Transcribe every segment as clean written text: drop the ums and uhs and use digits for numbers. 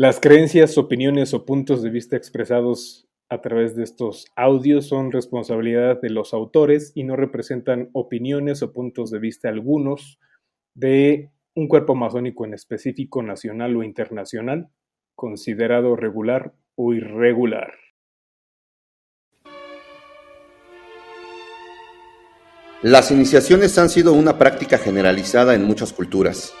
Las creencias, opiniones o puntos de vista expresados a través de estos audios son responsabilidad de los autores y no representan opiniones o puntos de vista algunos de un cuerpo masónico en específico, nacional o internacional, considerado regular o irregular. Las iniciaciones han sido una práctica generalizada en muchas culturas.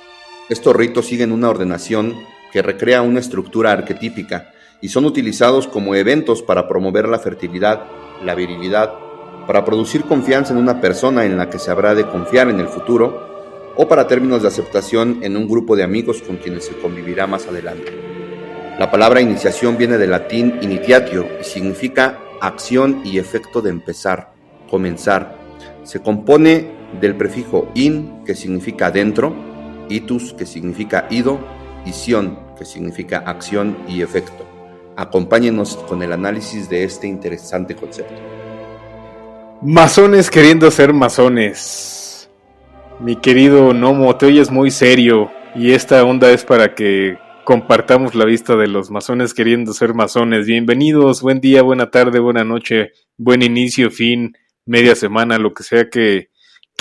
Estos ritos siguen una ordenación que recrea una estructura arquetípica y son utilizados como eventos para promover la fertilidad, la virilidad, para producir confianza en una persona en la que se habrá de confiar en el futuro, o para términos de aceptación en un grupo de amigos con quienes se convivirá más adelante. La palabra iniciación viene del latín initiatio y significa acción y efecto de empezar, comenzar. Se compone del prefijo in, que significa dentro, itus, que significa ido, y sion, que significa acción y efecto. Acompáñenos con el análisis de este interesante concepto. Masones queriendo ser masones. Mi querido Nomo, te oyes muy serio y esta onda es para que compartamos la vista de los masones queriendo ser masones. Bienvenidos, buen día, buena tarde, buena noche, buen inicio, fin, media semana, lo que sea que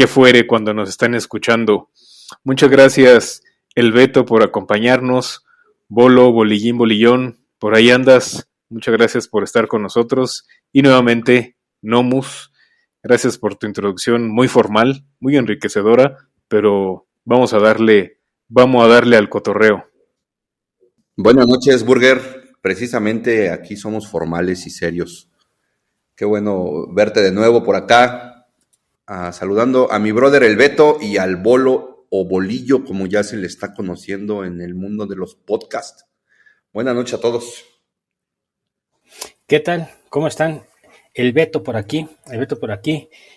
fuere cuando nos están escuchando. Muchas gracias, El Beto, por acompañarnos. Bolo, Bolillín, Bolillón, por ahí andas. Muchas gracias por estar con nosotros. Y nuevamente, Nomus, gracias por tu introducción muy formal, muy enriquecedora, pero vamos a darle al cotorreo. Buenas noches, Burger. Precisamente aquí somos formales y serios. Qué bueno verte de nuevo por acá, saludando a mi brother El Beto y al Bolo o Bolillo, como ya se le está conociendo en el mundo de los podcasts. Buenas noches a todos. ¿Qué tal? ¿Cómo están? El Beto por aquí,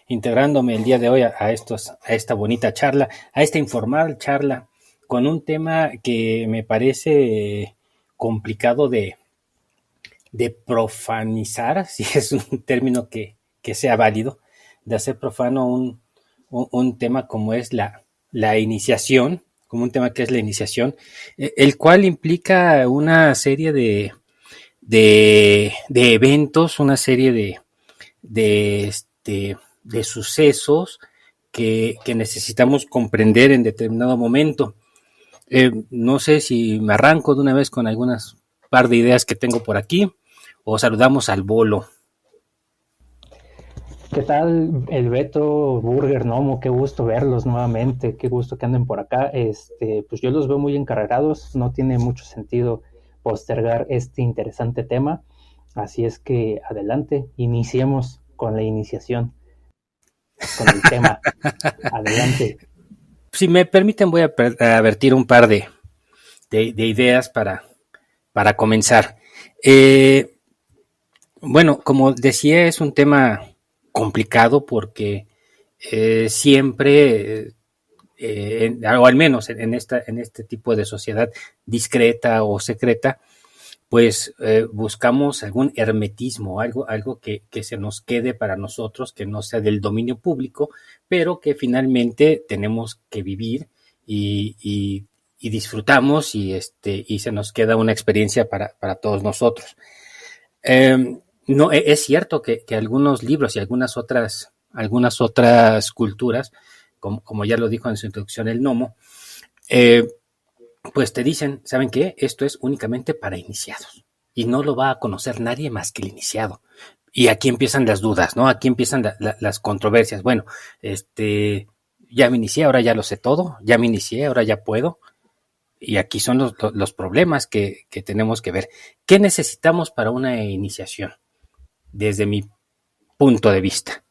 integrándome el día de hoy a esta bonita charla, a esta informal charla, con un tema que me parece complicado de profanizar, si es un término que sea válido, de hacer profano un tema como es la iniciación, como un tema que es la iniciación, el cual implica una serie de eventos, una serie de sucesos que necesitamos comprender en determinado momento. No sé si me arranco de una vez con algunas par de ideas que tengo por aquí, o saludamos al Bolo. ¿Qué tal, El Beto, Burger, Nomo? Qué gusto verlos nuevamente, qué gusto que anden por acá. Pues yo los veo muy encarregados, no tiene mucho sentido postergar este interesante tema, así es que adelante, iniciemos con la iniciación, con el tema. Adelante. Si me permiten, voy a vertir un par de ideas para comenzar. Bueno, como decía, es un tema complicado porque siempre, o al menos en este tipo de sociedad discreta o secreta, pues buscamos algún hermetismo, algo que se nos quede para nosotros, que no sea del dominio público, pero que finalmente tenemos que vivir y disfrutamos y se nos queda una experiencia para todos nosotros. No, es cierto que algunos libros y algunas otras culturas, como ya lo dijo en su introducción el Nomo, pues te dicen, ¿saben qué? Esto es únicamente para iniciados y no lo va a conocer nadie más que el iniciado. Y aquí empiezan las dudas, ¿no? Aquí empiezan las controversias. Bueno, ya me inicié, ahora ya lo sé todo, ya me inicié, ahora ya puedo. Y aquí son los problemas que tenemos que ver. ¿Qué necesitamos para una iniciación? Desde mi punto de vista.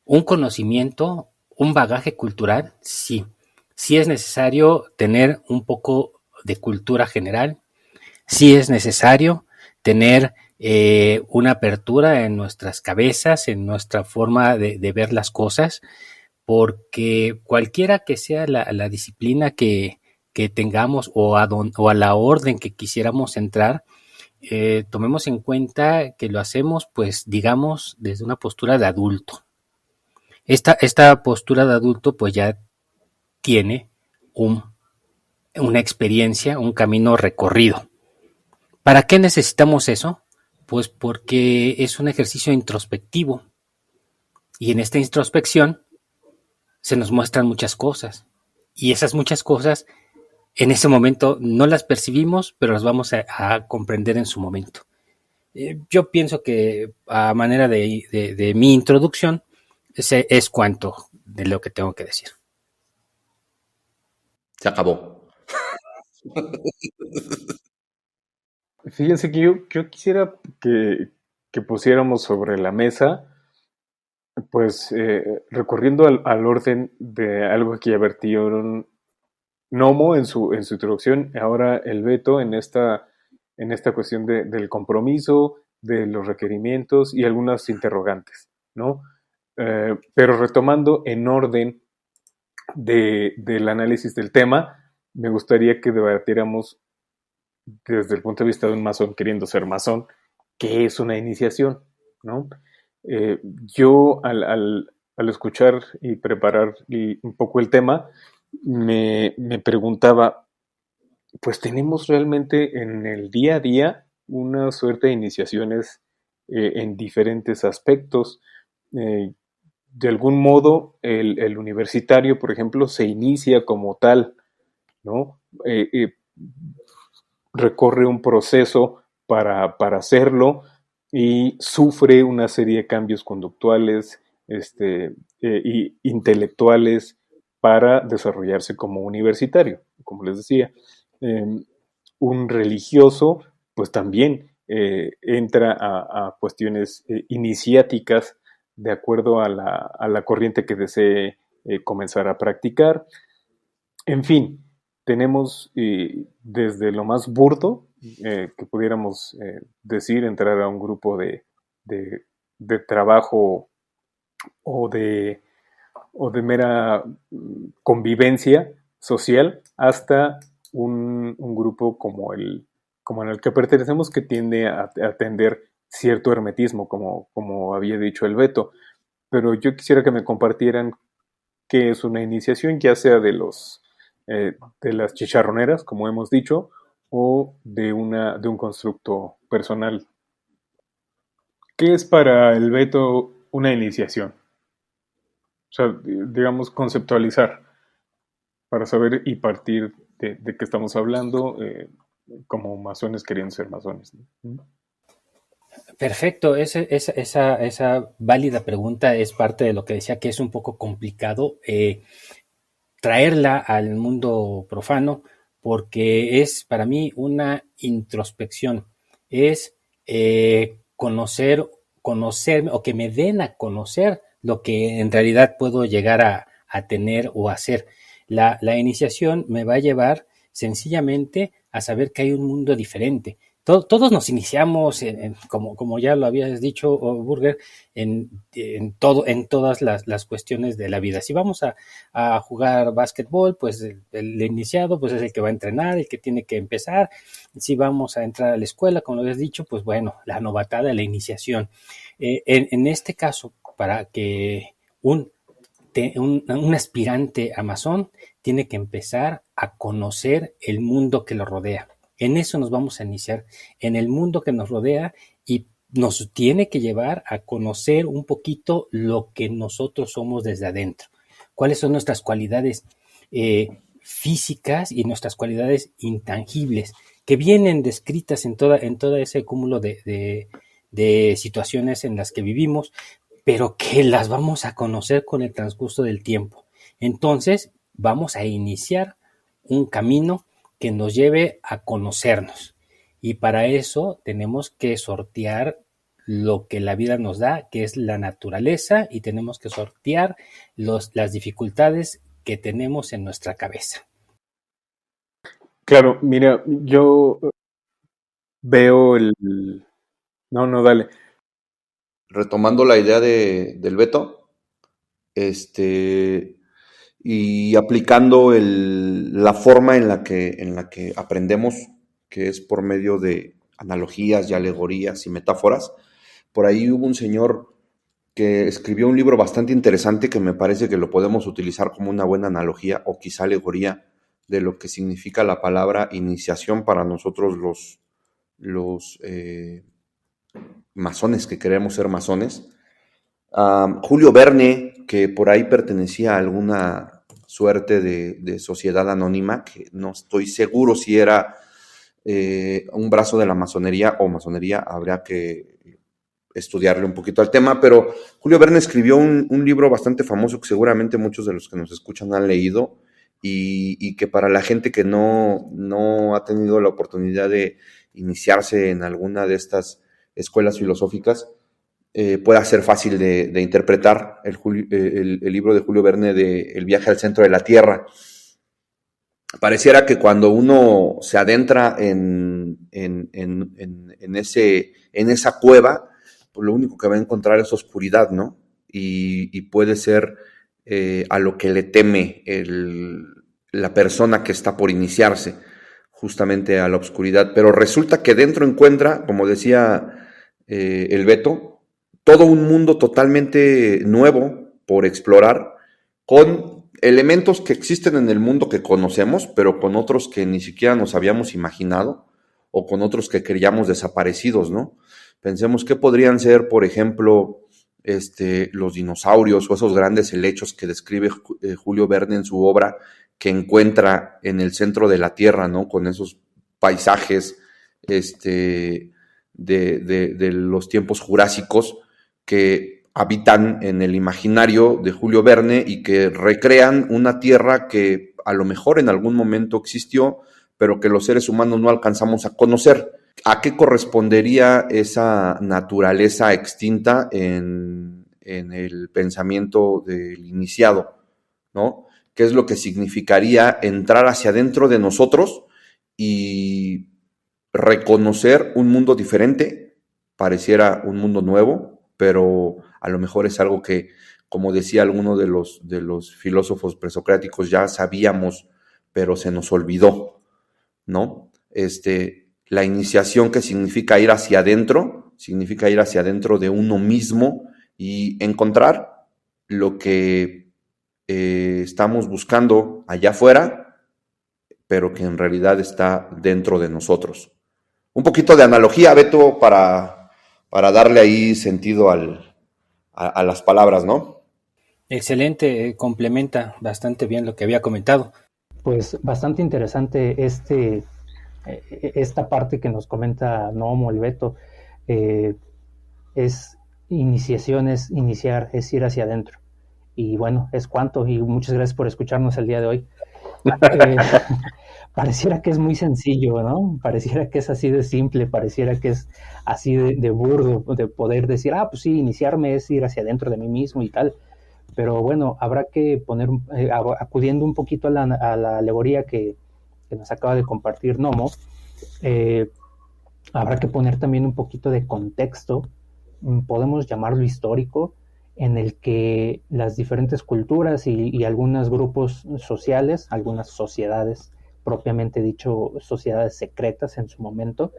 Un conocimiento, un bagaje cultural, sí. Sí es necesario tener un poco de cultura general, sí es necesario tener una apertura en nuestras cabezas, en nuestra forma de ver las cosas, porque cualquiera que sea la disciplina que tengamos o a la orden que quisiéramos entrar, tomemos en cuenta que lo hacemos, pues, digamos, desde una postura de adulto. Esta postura de adulto, pues, ya tiene una experiencia, un camino recorrido. ¿Para qué necesitamos eso? Pues porque es un ejercicio introspectivo y en esta introspección se nos muestran muchas cosas y esas muchas cosas en ese momento no las percibimos, pero las vamos a comprender en su momento. Yo pienso que a manera de mi introducción, ese es cuanto de lo que tengo que decir. Se acabó. Fíjense que yo quisiera que pusiéramos sobre la mesa, pues recurriendo al orden de algo que ya vertieron Nomo en su introducción, ahora el Beto en esta cuestión del compromiso, de los requerimientos y algunas interrogantes, ¿no? Pero retomando en orden del análisis del tema, me gustaría que debatiéramos desde el punto de vista de un masón queriendo ser masón, qué es una iniciación, ¿no? Yo al escuchar y preparar un poco el tema, me preguntaba, pues tenemos realmente en el día a día una suerte de iniciaciones en diferentes aspectos. Eh, de algún modo, el universitario, por ejemplo, se inicia como tal, ¿no? Recorre un proceso para hacerlo y sufre una serie de cambios conductuales y intelectuales para desarrollarse como universitario, como les decía. Eh, un religioso, pues también entra a cuestiones iniciáticas de acuerdo a la corriente que desee comenzar a practicar. En fin, tenemos desde lo más burdo que pudiéramos decir, entrar a un grupo de trabajo o o de mera convivencia social, hasta un grupo como en el que pertenecemos, que tiende a atender cierto hermetismo, como había dicho el Beto. Pero yo quisiera que me compartieran qué es una iniciación, ya sea de las chicharroneras, como hemos dicho, o de un constructo personal. ¿Qué es para el Beto una iniciación? O sea, digamos, conceptualizar para saber y partir de qué estamos hablando como masones queriendo ser masones, ¿no? Perfecto, esa válida pregunta es parte de lo que decía que es un poco complicado traerla al mundo profano, porque es para mí una introspección, es conocerme o que me den a conocer lo que en realidad puedo llegar a tener o hacer. La iniciación me va a llevar sencillamente a saber que hay un mundo diferente. Todos nos iniciamos, como ya lo habías dicho, Burger, en todas las cuestiones de la vida. Si vamos a jugar básquetbol, pues el iniciado pues es el que va a entrenar, el que tiene que empezar. Si vamos a entrar a la escuela, como lo habías dicho, pues bueno, la novatada, la iniciación. En este caso, para que un aspirante a masón tiene que empezar a conocer el mundo que lo rodea. En eso nos vamos a iniciar, en el mundo que nos rodea, y nos tiene que llevar a conocer un poquito lo que nosotros somos desde adentro. ¿Cuáles son nuestras cualidades físicas y nuestras cualidades intangibles que vienen descritas en todo ese cúmulo de situaciones en las que vivimos, pero que las vamos a conocer con el transcurso del tiempo? Entonces, vamos a iniciar un camino que nos lleve a conocernos. Y para eso tenemos que sortear lo que la vida nos da, que es la naturaleza, y tenemos que sortear las dificultades que tenemos en nuestra cabeza. Claro, mira, yo veo No, no, dale. Retomando la idea del Beto, y aplicando la forma en la que aprendemos, que es por medio de analogías y alegorías y metáforas. Por ahí hubo un señor que escribió un libro bastante interesante que me parece que lo podemos utilizar como una buena analogía o quizá alegoría de lo que significa la palabra iniciación para nosotros los masones que queremos ser masones. Julio Verne, que por ahí pertenecía a alguna suerte de sociedad anónima, que no estoy seguro si era un brazo de la masonería o masonería, habría que estudiarle un poquito al tema, pero Julio Verne escribió un libro bastante famoso que seguramente muchos de los que nos escuchan han leído y que para la gente que no ha tenido la oportunidad de iniciarse en alguna de estas escuelas filosóficas, pueda ser fácil de interpretar el libro de Julio Verne de El viaje al centro de la Tierra. Pareciera que cuando uno se adentra en esa cueva, pues lo único que va a encontrar es oscuridad, ¿no? Y puede ser a lo que le teme la persona que está por iniciarse, justamente a la oscuridad. Pero resulta que dentro encuentra, como decía el Beto, todo un mundo totalmente nuevo por explorar, con elementos que existen en el mundo que conocemos, pero con otros que ni siquiera nos habíamos imaginado, o con otros que creíamos desaparecidos, ¿no? Pensemos qué podrían ser, por ejemplo, los dinosaurios o esos grandes helechos que describe Julio Verne en su obra, que encuentra en el centro de la Tierra, ¿no? Con esos paisajes de los tiempos jurásicos que habitan en el imaginario de Julio Verne y que recrean una Tierra que a lo mejor en algún momento existió, pero que los seres humanos no alcanzamos a conocer. ¿A qué correspondería esa naturaleza extinta en el pensamiento del iniciado, ¿no? ¿Qué es lo que significaría entrar hacia adentro de nosotros y reconocer un mundo diferente? Pareciera un mundo nuevo, pero a lo mejor es algo que, como decía alguno de los filósofos presocráticos, ya sabíamos, pero se nos olvidó, ¿no? La iniciación, que significa ir hacia adentro de uno mismo y encontrar lo que estamos buscando allá afuera, pero que en realidad está dentro de nosotros. Un poquito de analogía, Beto, para darle ahí sentido a las palabras, ¿no? Excelente, complementa bastante bien lo que había comentado. Pues bastante interesante esta parte que nos comenta Nomo, el Beto. Es iniciación, es iniciar, es ir hacia adentro. Y bueno, es cuanto, y muchas gracias por escucharnos el día de hoy. Pareciera que es muy sencillo, ¿no? Pareciera que es así de simple, pareciera que es así de burdo, de poder decir, pues sí, iniciarme es ir hacia adentro de mí mismo y tal. Pero bueno, habrá que poner, acudiendo un poquito a la alegoría que nos acaba de compartir Nomo, habrá que poner también un poquito de contexto, podemos llamarlo histórico, en el que las diferentes culturas y algunos grupos sociales, algunas sociedades, propiamente dicho, sociedades secretas en su momento,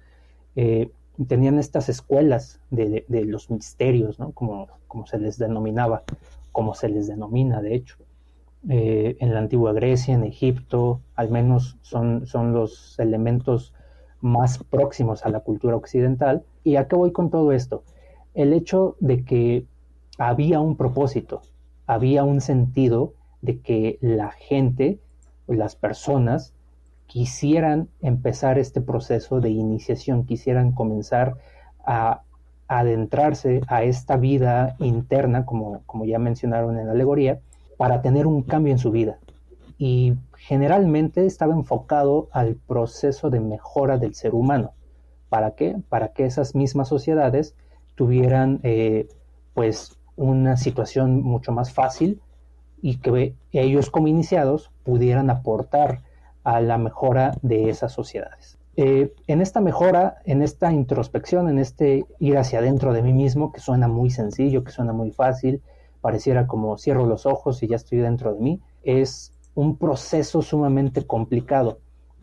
tenían estas escuelas de los misterios, ¿no? Como se les denominaba, como se les denomina, de hecho. En la antigua Grecia, en Egipto, al menos son los elementos más próximos a la cultura occidental. ¿Y a qué voy con todo esto? El hecho de que había un propósito, había un sentido de que la gente, las personas, quisieran empezar este proceso de iniciación, quisieran comenzar a adentrarse a esta vida interna, como ya mencionaron en la alegoría, para tener un cambio en su vida. Y generalmente estaba enfocado al proceso de mejora del ser humano. ¿Para qué? Para que esas mismas sociedades tuvieran pues una situación mucho más fácil y que ellos como iniciados pudieran aportar a la mejora de esas sociedades. En esta mejora, en esta introspección, en este ir hacia adentro de mí mismo, que suena muy sencillo, que suena muy fácil, pareciera como cierro los ojos y ya estoy dentro de mí, es un proceso sumamente complicado,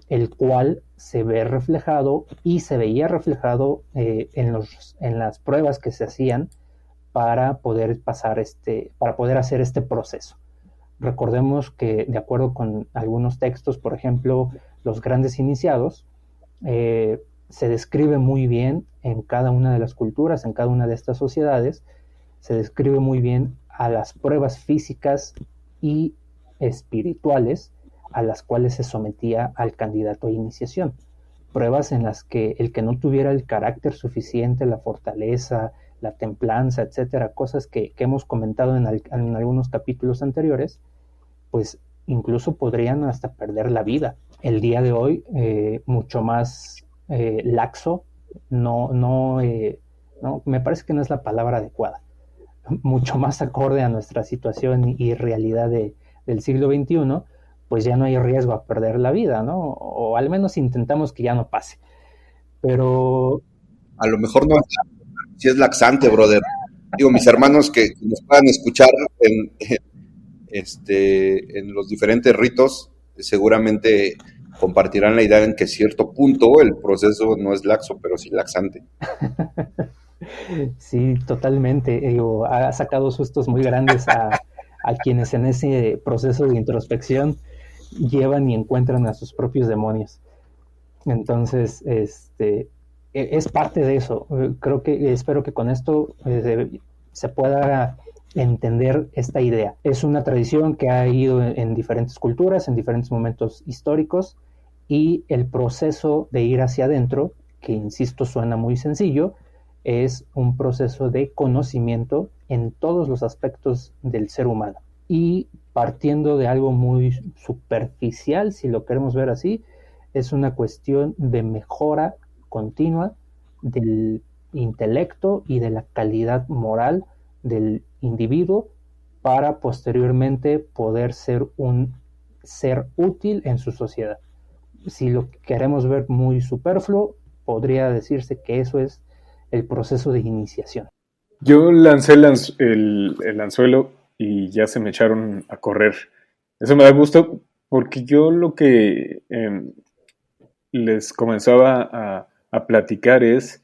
el cual se ve reflejado y se veía reflejado en las pruebas que se hacían para poder para poder hacer este proceso. Recordemos que, de acuerdo con algunos textos, por ejemplo, los grandes iniciados, se describe muy bien en cada una de las culturas, en cada una de estas sociedades, se describe muy bien a las pruebas físicas y espirituales a las cuales se sometía al candidato a iniciación. Pruebas en las que el que no tuviera el carácter suficiente, la fortaleza, la templanza, etcétera, cosas que hemos comentado en algunos capítulos anteriores, pues incluso podrían hasta perder la vida. El día de hoy, mucho más laxo, no, me parece que no es la palabra adecuada, mucho más acorde a nuestra situación y realidad del siglo XXI, pues ya no hay riesgo a perder la vida, ¿no? O al menos intentamos que ya no pase. Pero A lo mejor no, si es laxante, brother. Digo, mis hermanos que nos puedan escuchar en los diferentes ritos, seguramente compartirán la idea en que cierto punto el proceso no es laxo, pero sí laxante. sí, totalmente. Digo, ha sacado sustos muy grandes a quienes en ese proceso de introspección llevan y encuentran a sus propios demonios. Entonces, es parte de eso. Creo que espero que con esto se pueda entender esta idea. Es una tradición que ha ido en diferentes culturas, en diferentes momentos históricos, y el proceso de ir hacia adentro, que insisto suena muy sencillo, es un proceso de conocimiento en todos los aspectos del ser humano. Y partiendo de algo muy superficial, si lo queremos ver así, es una cuestión de mejora continua del intelecto y de la calidad moral del individuo para posteriormente poder ser un ser útil en su sociedad. Si lo queremos ver muy superfluo, podría decirse que eso es el proceso de iniciación. Yo lancé el anzuelo y ya se me echaron a correr. Eso me da gusto porque yo lo que les comenzaba a platicar es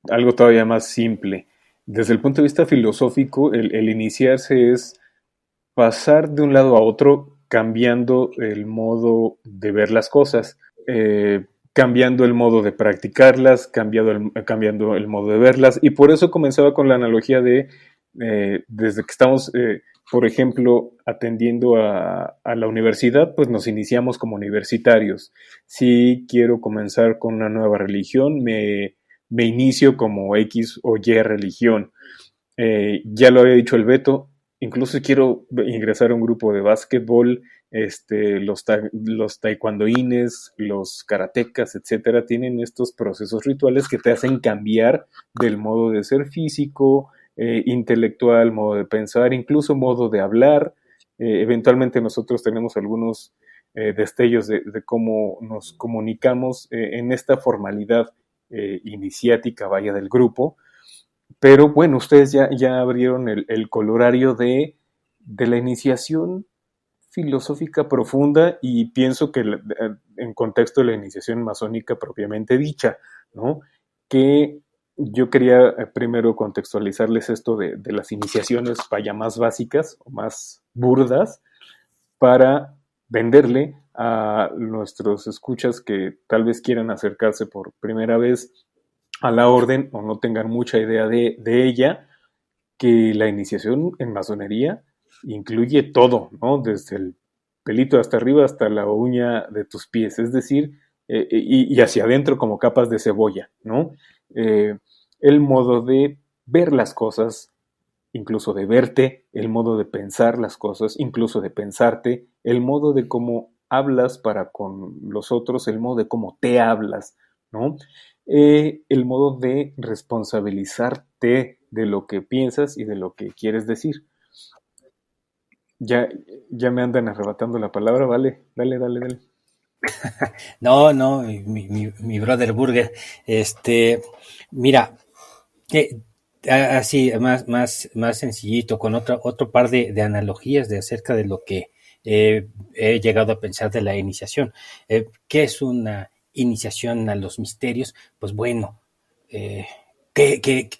algo todavía más simple. Desde el punto de vista filosófico, el iniciarse es pasar de un lado a otro cambiando el modo de ver las cosas, cambiando el modo de practicarlas, cambiando el modo de verlas. Y por eso comenzaba con la analogía de, desde que estamos, por ejemplo, atendiendo a la universidad, pues nos iniciamos como universitarios. Si quiero comenzar con una nueva religión, me inicio como X o Y religión. Ya lo había dicho el Beto, incluso quiero ingresar a un grupo de básquetbol, los taekwondoines, los karatecas, etcétera, tienen estos procesos rituales que te hacen cambiar del modo de ser físico, intelectual, modo de pensar, incluso modo de hablar. Eventualmente nosotros tenemos algunos destellos de cómo nos comunicamos en esta formalidad iniciática, vaya, del grupo. Pero bueno, ustedes ya abrieron el colorario de la iniciación filosófica profunda y pienso que en contexto de la iniciación masónica propiamente dicha, ¿no? Que yo quería primero contextualizarles esto de las iniciaciones vaya más básicas o más burdas para venderle a nuestros escuchas que tal vez quieran acercarse por primera vez a la orden o no tengan mucha idea de ella, que la iniciación en masonería incluye todo, ¿no? Desde el pelito hasta arriba hasta la uña de tus pies, es decir, y hacia adentro como capas de cebolla, ¿no? El modo de ver las cosas, incluso de verte, el modo de pensar las cosas, incluso de pensarte, el modo de cómo hablas para con los otros, el modo de cómo te hablas, ¿no? El modo de responsabilizarte de lo que piensas y de lo que quieres decir. Ya, ya me andan arrebatando la palabra, vale, dale. No, mi brother Burger, mira, así, más sencillito, con otro par de analogías de acerca de lo que he llegado a pensar de la iniciación. ¿Qué es una iniciación a los misterios? Pues bueno,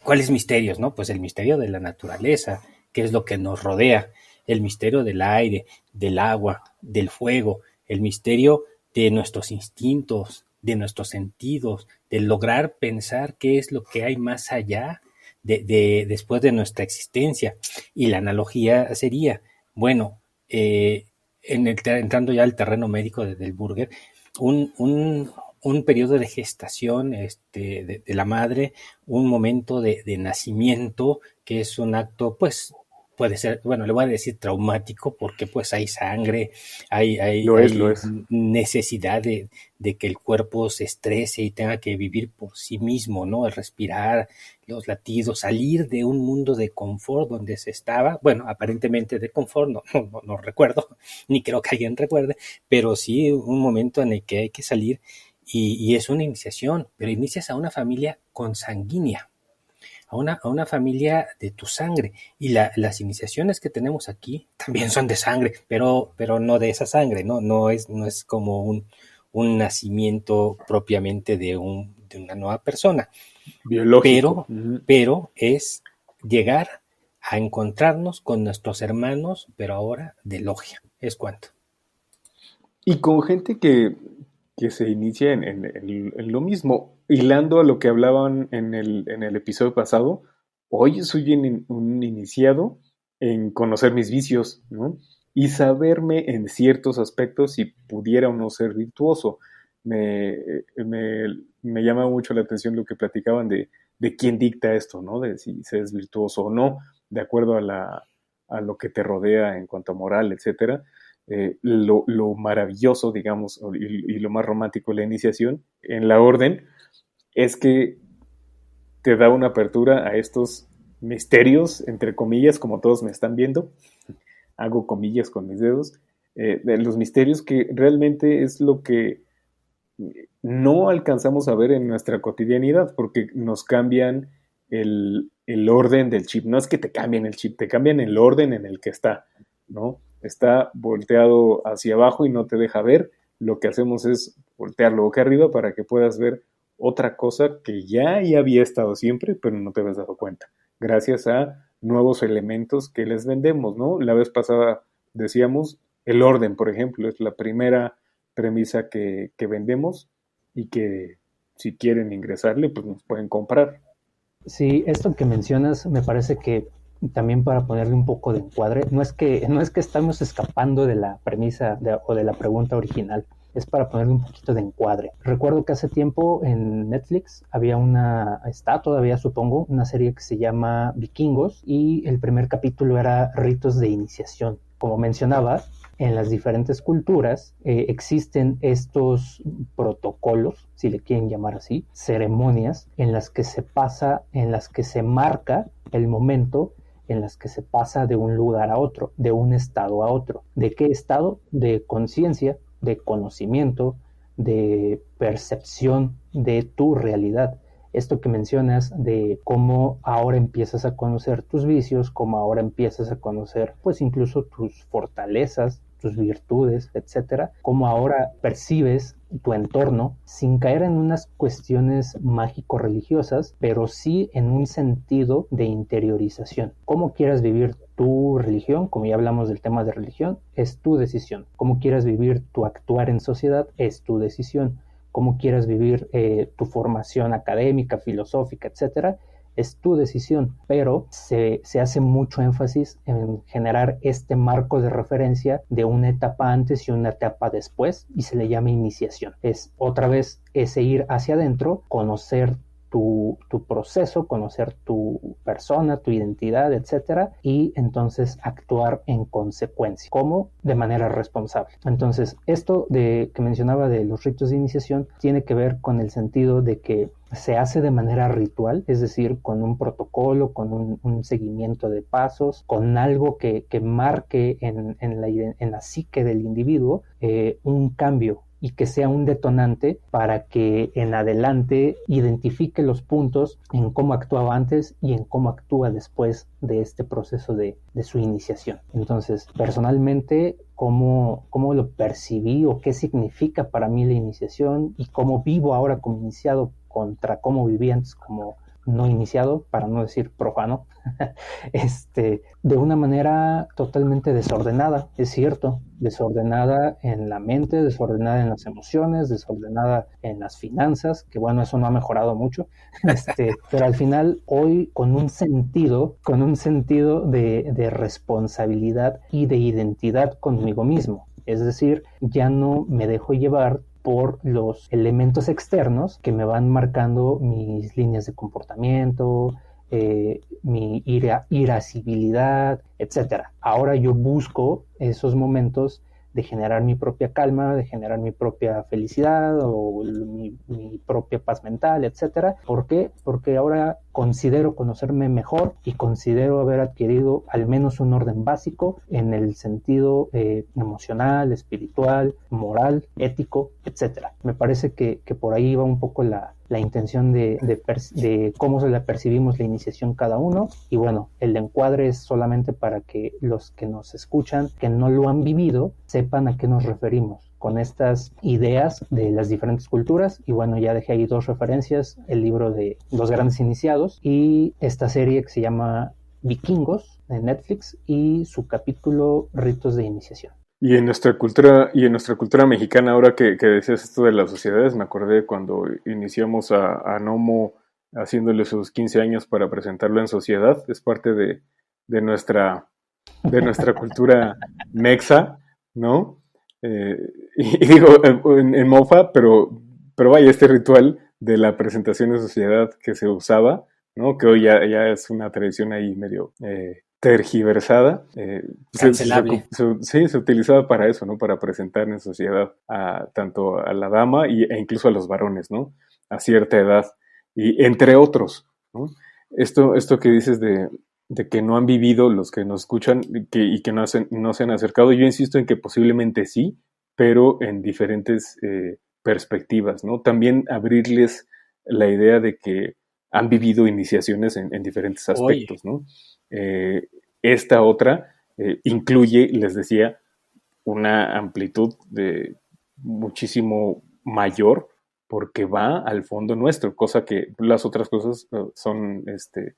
¿cuáles misterios, no? Pues el misterio de la naturaleza, que es lo que nos rodea, el misterio del aire, del agua, del fuego, el misterio de nuestros instintos, de nuestros sentidos, de lograr pensar qué es lo que hay más allá después de nuestra existencia. Y la analogía sería, bueno, entrando ya al terreno médico del burger, un periodo de gestación de la madre, un momento de nacimiento, que es un acto, pues, puede ser, bueno, le voy a decir traumático, porque pues hay sangre, Lo hay es. necesidad de que el cuerpo se estrese y tenga que vivir por sí mismo, ¿no? El respirar, los latidos, salir de un mundo de confort donde se estaba, bueno, aparentemente de confort, no recuerdo, ni creo que alguien recuerde, pero sí un momento en el que hay que salir y es una iniciación, pero inicias a una familia consanguínea, a una familia de tu sangre. Y las iniciaciones que tenemos aquí también son de sangre, pero no de esa sangre, ¿no? No es como un nacimiento propiamente de una nueva persona, Biológico. Ujú. pero es llegar a encontrarnos con nuestros hermanos, pero ahora de logia. ¿Es cuanto? Y con gente que se inicia en lo mismo, hilando a lo que hablaban en el episodio pasado, hoy soy un iniciado en conocer mis vicios, ¿no? Y saberme en ciertos aspectos si pudiera o no ser virtuoso. Me, me, me llama mucho la atención lo que platicaban de quién dicta esto, ¿no? De si se es virtuoso o no, de acuerdo a lo que te rodea en cuanto a moral, etcétera. Lo maravilloso, digamos, y lo más romántico de la iniciación en la orden es que te da una apertura a estos misterios, entre comillas, como todos me están viendo, hago comillas con mis dedos, de los misterios que realmente es lo que no alcanzamos a ver en nuestra cotidianidad, porque nos cambian el orden del chip. No es que te cambien el chip, te cambian el orden en el que está, ¿no? Está volteado hacia abajo y no te deja ver. Lo que hacemos es voltearlo boca arriba para que puedas ver otra cosa que ya había estado siempre, pero no te habías dado cuenta, gracias a nuevos elementos que les vendemos, ¿no? La vez pasada decíamos, el orden, por ejemplo, es la primera premisa que vendemos y que si quieren ingresarle, pues nos pueden comprar. Sí, esto que mencionas me parece que también para ponerle un poco de encuadre, no es que estamos escapando de la premisa o de la pregunta original, es para ponerle un poquito de encuadre. Recuerdo que hace tiempo en Netflix está todavía supongo, una serie que se llama Vikingos y el primer capítulo era ritos de iniciación. Como mencionaba, en las diferentes culturas existen estos protocolos, si le quieren llamar así, ceremonias en las que se pasa, en las que se marca el momento en las que se pasa de un lugar a otro, de un estado a otro. ¿De qué estado? De conciencia, de conocimiento, de percepción de tu realidad. Esto que mencionas de cómo ahora empiezas a conocer tus vicios, cómo ahora empiezas a conocer pues incluso tus fortalezas, tus virtudes, etcétera, cómo ahora percibes tu entorno sin caer en unas cuestiones mágico-religiosas, pero sí en un sentido de interiorización. Cómo quieras vivir tu religión, como ya hablamos del tema de religión, es tu decisión. Cómo quieras vivir tu actuar en sociedad, es tu decisión. Cómo quieras vivir tu formación académica, filosófica, etcétera, es tu decisión, pero se hace mucho énfasis en generar este marco de referencia de una etapa antes y una etapa después y se le llama iniciación. Es otra vez ese ir hacia adentro, conocer tu proceso, conocer tu persona, tu identidad, etcétera, y entonces actuar en consecuencia, como de manera responsable. Entonces, esto que mencionaba de los ritos de iniciación tiene que ver con el sentido de que se hace de manera ritual, es decir, con un protocolo, con un seguimiento de pasos, con algo que marque en la psique del individuo un cambio y que sea un detonante para que en adelante identifique los puntos en cómo actuaba antes y en cómo actúa después de este proceso de su iniciación. Entonces, personalmente, cómo lo percibí o qué significa para mí la iniciación y cómo vivo ahora como iniciado contra cómo viví antes no iniciado, para no decir profano, de una manera totalmente desordenada, es cierto, desordenada en la mente, desordenada en las emociones, desordenada en las finanzas, que bueno, eso no ha mejorado mucho, pero al final hoy con un sentido de responsabilidad y de identidad conmigo mismo. Es decir, ya no me dejo llevar por los elementos externos que me van marcando mis líneas de comportamiento, mi irascibilidad, etcétera. Ahora yo busco esos momentos de generar mi propia calma, de generar mi propia felicidad o mi propia paz mental, etcétera. ¿Por qué? Porque ahora considero conocerme mejor y considero haber adquirido al menos un orden básico en el sentido emocional, espiritual, moral, ético, etcétera. Me parece que por ahí va un poco la intención de cómo se la percibimos la iniciación cada uno, y bueno, el encuadre es solamente para que los que nos escuchan, que no lo han vivido, sepan a qué nos referimos con estas ideas de las diferentes culturas. Y bueno, ya dejé ahí 2 referencias: el libro de Los Grandes Iniciados y esta serie que se llama Vikingos de Netflix y su capítulo Ritos de Iniciación. Y en nuestra cultura mexicana, ahora que decías esto de las sociedades, me acordé cuando iniciamos a Nomo haciéndole sus 15 años para presentarlo en sociedad. Es parte de nuestra cultura mexa, ¿no? Y digo en mofa, pero vaya, este ritual de la presentación en sociedad que se usaba, ¿no? Que hoy ya es una tradición ahí medio tergiversada. Cancelable. Se utilizaba para eso, ¿no? Para presentar en sociedad tanto a la dama e incluso a los varones, ¿no? A cierta edad, y entre otros, ¿no? Esto que dices de que no han vivido los que nos escuchan y que no se han acercado, yo insisto en que posiblemente sí, pero en diferentes perspectivas, ¿no? También abrirles la idea de que han vivido iniciaciones en diferentes aspectos, ¿no? Esta otra incluye, les decía, una amplitud de muchísimo mayor, porque va al fondo nuestro, cosa que las otras cosas son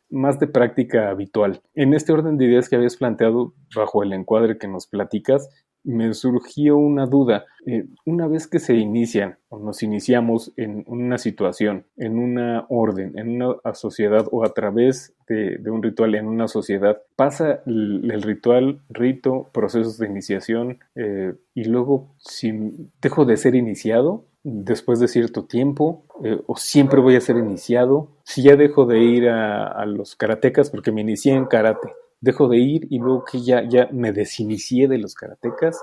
más de práctica habitual. En este orden de ideas que habías planteado bajo el encuadre que nos platicas, me surgió una duda. Una vez que se inician o nos iniciamos en una situación, en una orden, en una sociedad o a través de un ritual en una sociedad, pasa el rito, procesos de iniciación, y luego si dejo de ser iniciado después de cierto tiempo, o siempre voy a ser iniciado. Si ya dejo de ir a los karatecas porque me inicié en karate, dejo de ir y luego que ya me desinicié de los karatecas,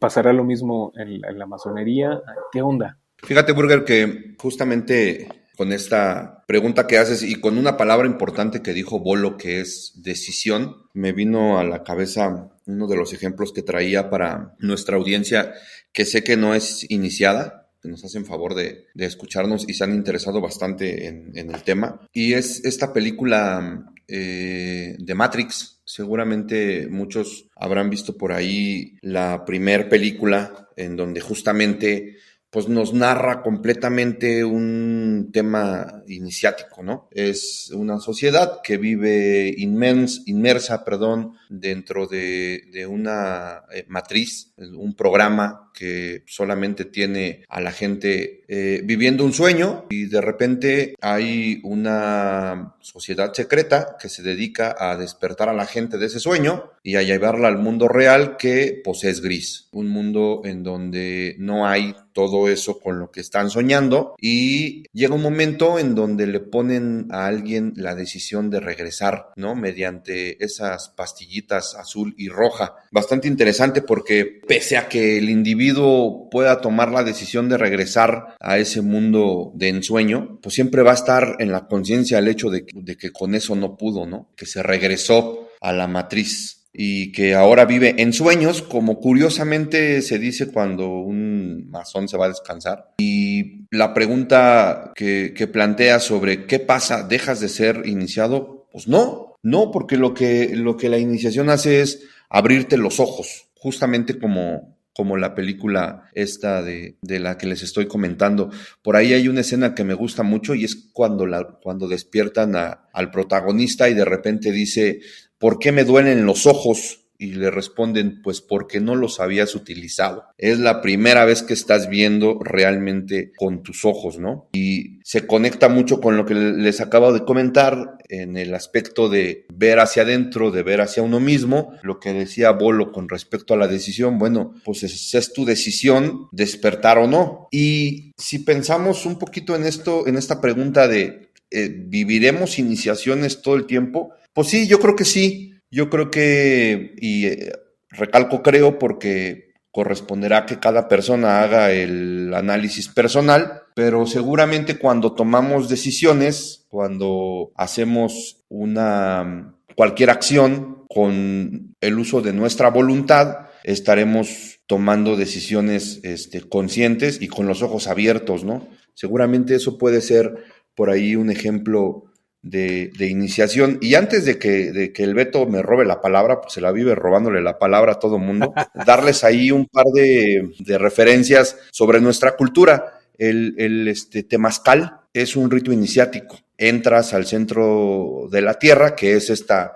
¿pasará lo mismo en la masonería? ¿Qué onda? Fíjate, Burger, que justamente con esta pregunta que haces y con una palabra importante que dijo Bolo, que es decisión, me vino a la cabeza uno de los ejemplos que traía para nuestra audiencia, que sé que no es iniciada, que nos hacen favor de escucharnos y se han interesado bastante en el tema, y es esta película de Matrix. Seguramente muchos habrán visto por ahí la primer película en donde justamente pues nos narra completamente un tema iniciático, ¿no? Es una sociedad que vive inmersa, dentro de una matriz, un programa que solamente tiene a la gente viviendo un sueño, y de repente hay una sociedad secreta que se dedica a despertar a la gente de ese sueño y a llevarla al mundo real, que pues es gris, un mundo en donde no hay todo eso con lo que están soñando, y llega un momento en donde le ponen a alguien la decisión de regresar, ¿no? Mediante esas pastillitas azul y roja. Bastante interesante, porque pese a que el individuo pueda tomar la decisión de regresar a ese mundo de ensueño, pues siempre va a estar en la conciencia el hecho de que con eso no pudo, ¿no? Que se regresó a la matriz y que ahora vive en sueños, como curiosamente se dice cuando un masón se va a descansar. Y la pregunta que plantea sobre qué pasa, ¿dejas de ser iniciado? Pues no, porque lo que la iniciación hace es abrirte los ojos, justamente como como la película esta de la que les estoy comentando. Por ahí hay una escena que me gusta mucho y es cuando despiertan al protagonista y de repente dice, ¿por qué me duelen los ojos? Y le responden, pues porque no los habías utilizado. Es la primera vez que estás viendo realmente con tus ojos, ¿no? Y se conecta mucho con lo que les acabo de comentar en el aspecto de ver hacia adentro, de ver hacia uno mismo. Lo que decía Bolo con respecto a la decisión, bueno, pues es tu decisión despertar o no. Y si pensamos un poquito en esto, en esta pregunta de ¿viviremos iniciaciones todo el tiempo? Pues sí, yo creo que sí. Yo creo que, recalco creo porque corresponderá que cada persona haga el análisis personal, pero seguramente cuando tomamos decisiones, cuando hacemos cualquier acción con el uso de nuestra voluntad, estaremos tomando decisiones conscientes y con los ojos abiertos, ¿no? Seguramente eso puede ser por ahí un ejemplo de iniciación. Y antes de que el Beto me robe la palabra, pues se la vive robándole la palabra a todo mundo, darles ahí un par de referencias sobre nuestra cultura. El temazcal es un rito iniciático. Entras al centro de la tierra, que es esta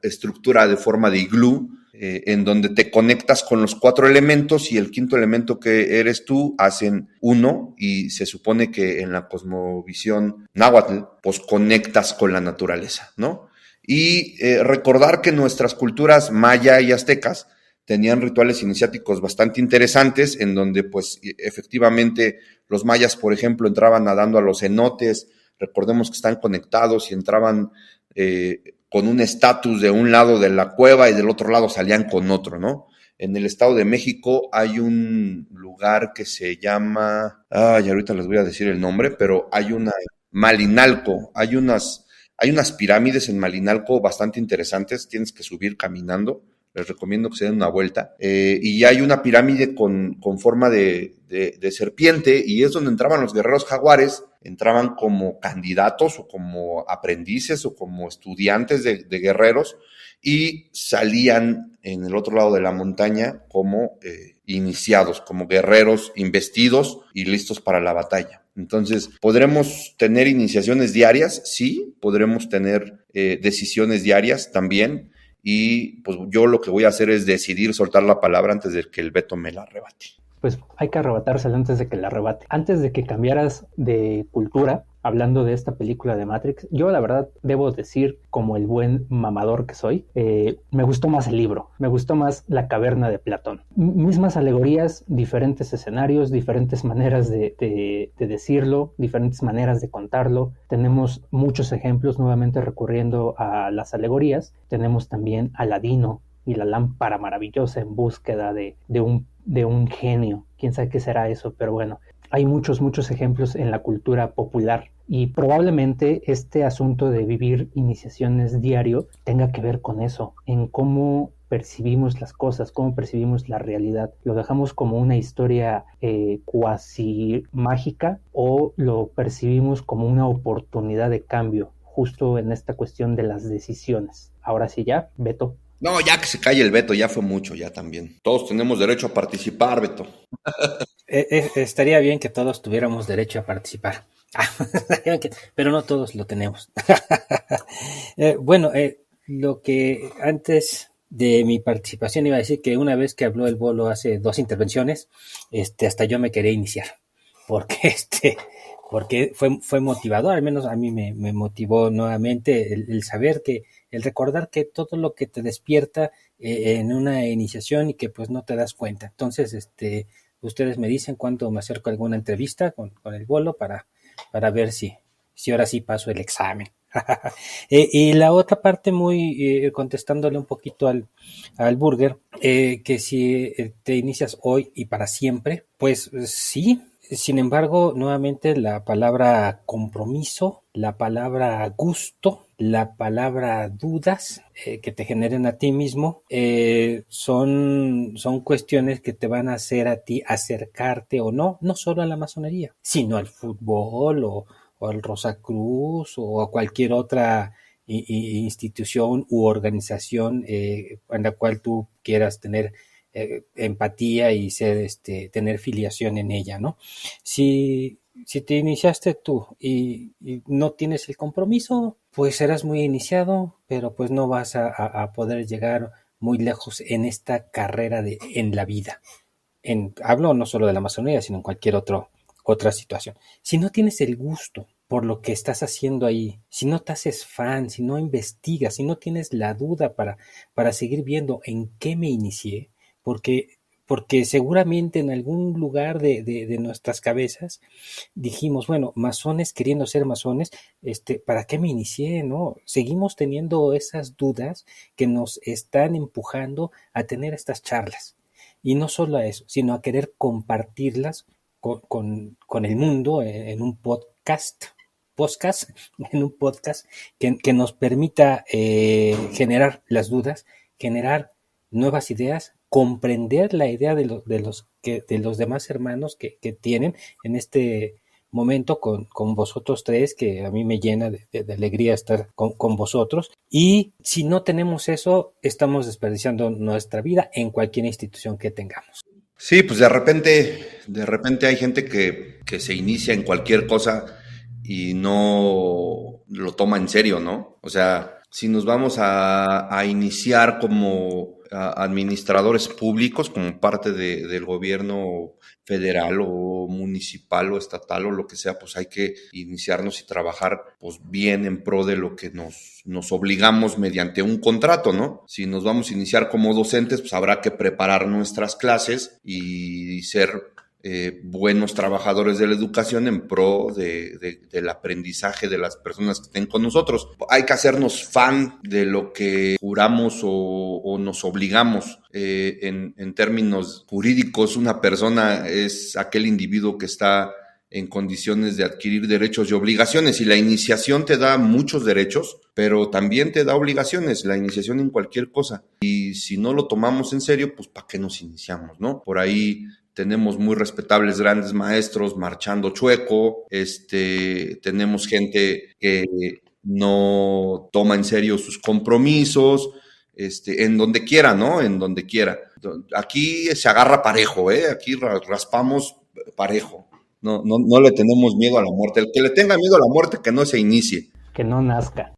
estructura de forma de iglú, en donde te conectas con los 4 elementos y el 5º elemento que eres tú hacen uno, y se supone que en la cosmovisión náhuatl pues conectas con la naturaleza, ¿no? Y recordar que nuestras culturas maya y aztecas tenían rituales iniciáticos bastante interesantes, en donde pues efectivamente los mayas, por ejemplo, entraban nadando a los cenotes. Recordemos que están conectados y entraban con un estatus de un lado de la cueva y del otro lado salían con otro, ¿no? En el Estado de México hay un lugar que se llama, y ahorita les voy a decir el nombre, pero hay Malinalco, hay unas pirámides en Malinalco bastante interesantes, tienes que subir caminando, les recomiendo que se den una vuelta, y hay una pirámide con forma de serpiente, y es donde entraban los guerreros jaguares. Entraban como candidatos o como aprendices o como estudiantes de guerreros, y salían en el otro lado de la montaña como iniciados, como guerreros investidos y listos para la batalla. Entonces, ¿podremos tener iniciaciones diarias? Sí, podremos tener decisiones diarias también, y pues yo lo que voy a hacer es decidir soltar la palabra antes de que el Beto me la arrebate. Pues hay que arrebatársela antes de que la arrebate. Antes de que cambiaras de cultura, hablando de esta película de Matrix, yo la verdad debo decir, como el buen mamador que soy, me gustó más el libro, me gustó más La caverna de Platón. Mismas alegorías, diferentes escenarios, diferentes maneras de decirlo, diferentes maneras de contarlo. Tenemos muchos ejemplos, nuevamente recurriendo a las alegorías. Tenemos también Aladino y la lámpara maravillosa en búsqueda de un genio. Quién sabe qué será eso, pero bueno, hay muchos ejemplos en la cultura popular, y probablemente este asunto de vivir iniciaciones diario tenga que ver con eso, en cómo percibimos las cosas, cómo percibimos la realidad. ¿Lo dejamos como una historia cuasi mágica o lo percibimos como una oportunidad de cambio, justo en esta cuestión de las decisiones? Ahora sí ya, Beto. No, ya que se calle el Beto, ya fue mucho, ya también. Todos tenemos derecho a participar, Beto. Estaría bien que todos tuviéramos derecho a participar. Pero no todos lo tenemos. Bueno, lo que antes de mi participación iba a decir que una vez que habló el Bolo hace 2 intervenciones, hasta yo me quería iniciar. Porque porque fue motivador, al menos a mí me motivó nuevamente el saber el recordar que todo lo que te despierta en una iniciación y que pues no te das cuenta. Entonces, ustedes me dicen cuándo me acerco a alguna entrevista con el Bolo para ver si ahora sí paso el examen. Y la otra parte, muy contestándole un poquito al Burger, que si te inicias hoy y para siempre, pues sí. Sin embargo, nuevamente la palabra compromiso, la palabra gusto, la palabra dudas que te generen a ti mismo, son cuestiones que te van a hacer a ti acercarte o no solo a la masonería, sino al fútbol o al Rosacruz o a cualquier otra institución u organización en la cual tú quieras tener empatía y ser, tener filiación en ella, ¿no? Si te iniciaste tú y no tienes el compromiso, pues serás muy iniciado, pero pues no vas a poder llegar muy lejos en esta carrera en la vida. Hablo no solo de la masonería, sino en cualquier otra situación. Si no tienes el gusto por lo que estás haciendo ahí, si no te haces fan, si no investigas, si no tienes la duda para seguir viendo en qué me inicié, porque, porque seguramente en algún lugar de nuestras cabezas dijimos, bueno, masones queriendo ser masones, ¿para qué me inicié? ¿No? Seguimos teniendo esas dudas que nos están empujando a tener estas charlas. Y no solo a eso, sino a querer compartirlas con el mundo en un podcast, en un podcast que nos permita generar las dudas, generar nuevas ideas, comprender la idea de los demás hermanos que tienen en este momento con vosotros tres, que a mí me llena de alegría estar con vosotros. Y si no tenemos eso, estamos desperdiciando nuestra vida en cualquier institución que tengamos. Sí, pues de repente hay gente que se inicia en cualquier cosa y no lo toma en serio, ¿no? O sea, si nos vamos a iniciar como administradores públicos, como parte del gobierno federal o municipal o estatal o lo que sea, pues hay que iniciarnos y trabajar pues bien en pro de lo que nos obligamos mediante un contrato, ¿no? Si nos vamos a iniciar como docentes, pues habrá que preparar nuestras clases y ser buenos trabajadores de la educación en pro del aprendizaje de las personas que estén con nosotros. Hay que hacernos fan de lo que juramos o nos obligamos. En términos jurídicos, una persona es aquel individuo que está en condiciones de adquirir derechos y obligaciones, y la iniciación te da muchos derechos, pero también te da obligaciones, la iniciación en cualquier cosa. Y si no lo tomamos en serio, pues ¿para qué nos iniciamos, no? Por ahí tenemos muy respetables grandes maestros marchando chueco, tenemos gente que no toma en serio sus compromisos, en donde quiera, ¿no? En donde quiera. Aquí se agarra parejo, aquí raspamos parejo. No le tenemos miedo a la muerte. El que le tenga miedo a la muerte, que no se inicie. Que no nazca.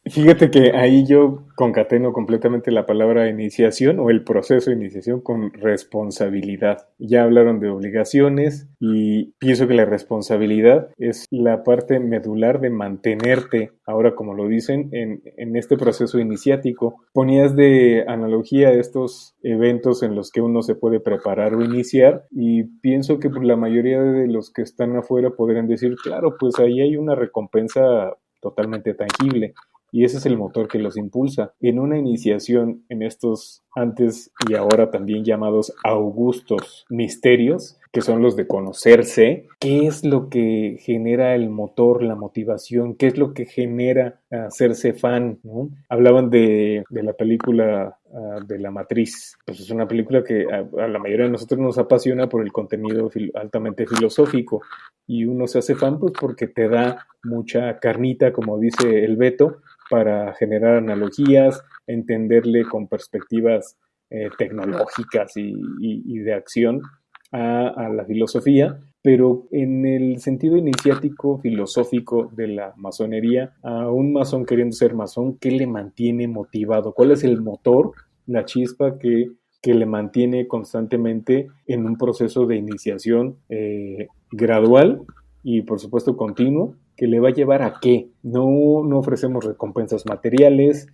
Fíjate que ahí yo concateno completamente la palabra iniciación o el proceso de iniciación con responsabilidad. Ya hablaron de obligaciones y pienso que la responsabilidad es la parte medular de mantenerte, ahora como lo dicen, en este proceso iniciático. Ponías de analogía estos eventos en los que uno se puede preparar o iniciar, y pienso que por la mayoría de los que están afuera podrían decir, claro, pues ahí hay una recompensa totalmente tangible. Y ese es el motor que los impulsa. En una iniciación en estos antes y ahora también llamados augustos misterios, que son los de conocerse, ¿qué es lo que genera el motor, la motivación? ¿Qué es lo que genera hacerse fan, ¿no? Hablaban de la película de La Matriz. Pues es una película que a la mayoría de nosotros nos apasiona por el contenido altamente filosófico, y uno se hace fan pues porque te da mucha carnita, como dice el Beto, para generar analogías, entenderle con perspectivas tecnológicas y de acción a la filosofía, pero en el sentido iniciático filosófico de la masonería, a un masón queriendo ser masón, ¿qué le mantiene motivado? ¿Cuál es el motor, la chispa que le mantiene constantemente en un proceso de iniciación gradual y por supuesto continuo, que le va a llevar a qué? No ofrecemos recompensas materiales,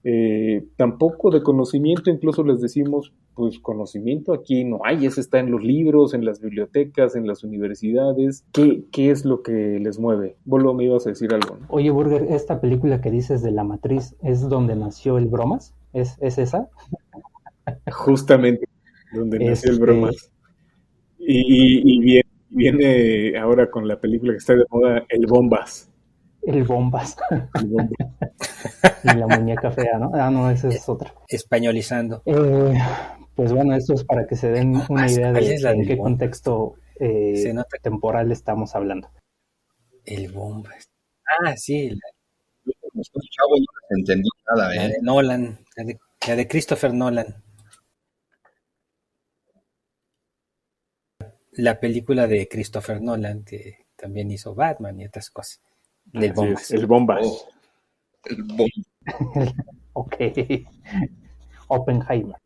tampoco de conocimiento, incluso les decimos, pues conocimiento aquí no hay, ese está en los libros, en las bibliotecas, en las universidades. ¿Qué es lo que les mueve? Bolo, me ibas a decir algo, ¿no? Oye, Burger, esta película que dices de La Matriz, ¿es donde nació el Bromas? ¿Es esa? Justamente donde nació el Bromas. Y viene ahora con la película que está de moda, El Bombas. El Bombas. El Bombas. Y la muñeca fea, ¿no? Ah, no, esa es otra. Españolizando. Pues bueno, esto es para que se den una idea de en qué contexto temporal estamos hablando. El Bombas. Ah, sí. Los chavos no les entendí nada, La de Nolan, la de Christopher Nolan. la película de Christopher Nolan, que también hizo Batman y otras cosas, de Así es, bombas. el Bombas. Oh, el bom- Ok, Oppenheimer.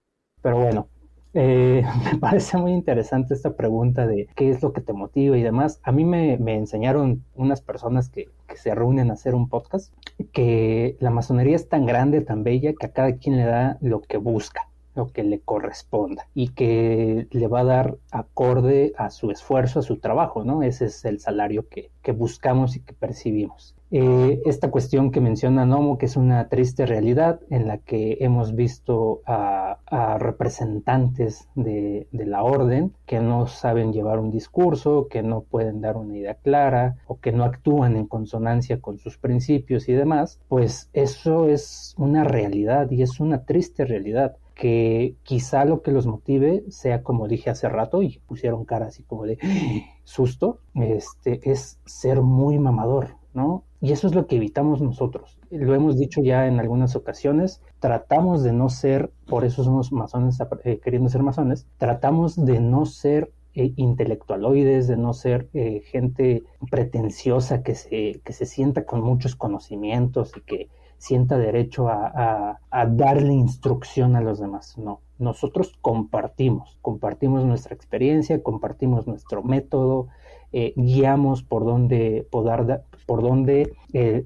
Pero bueno, me parece muy interesante esta pregunta de qué es lo que te motiva y demás. A mí me enseñaron unas personas que se reúnen a hacer un podcast, que la masonería es tan grande, tan bella, que a cada quien le da lo que busca, lo que le corresponda y que le va a dar acorde a su esfuerzo, a su trabajo, ¿no? Ese es el salario que buscamos y que percibimos. Esta cuestión que menciona Nomo, que es una triste realidad en la que hemos visto a representantes de la orden que no saben llevar un discurso, que no pueden dar una idea clara o que no actúan en consonancia con sus principios y demás, pues eso es una realidad y es una triste realidad que quizá lo que los motive sea, como dije hace rato, y pusieron cara así como de susto, es ser muy mamador, ¿no? Y eso es lo que evitamos nosotros. Lo hemos dicho ya en algunas ocasiones, tratamos de no ser, por eso somos masones, queriendo ser masones, tratamos de no ser intelectualoides, de no ser gente pretenciosa que se sienta con muchos conocimientos y que sienta derecho a darle instrucción a los demás. No, nosotros compartimos nuestra experiencia, compartimos nuestro método, guiamos por donde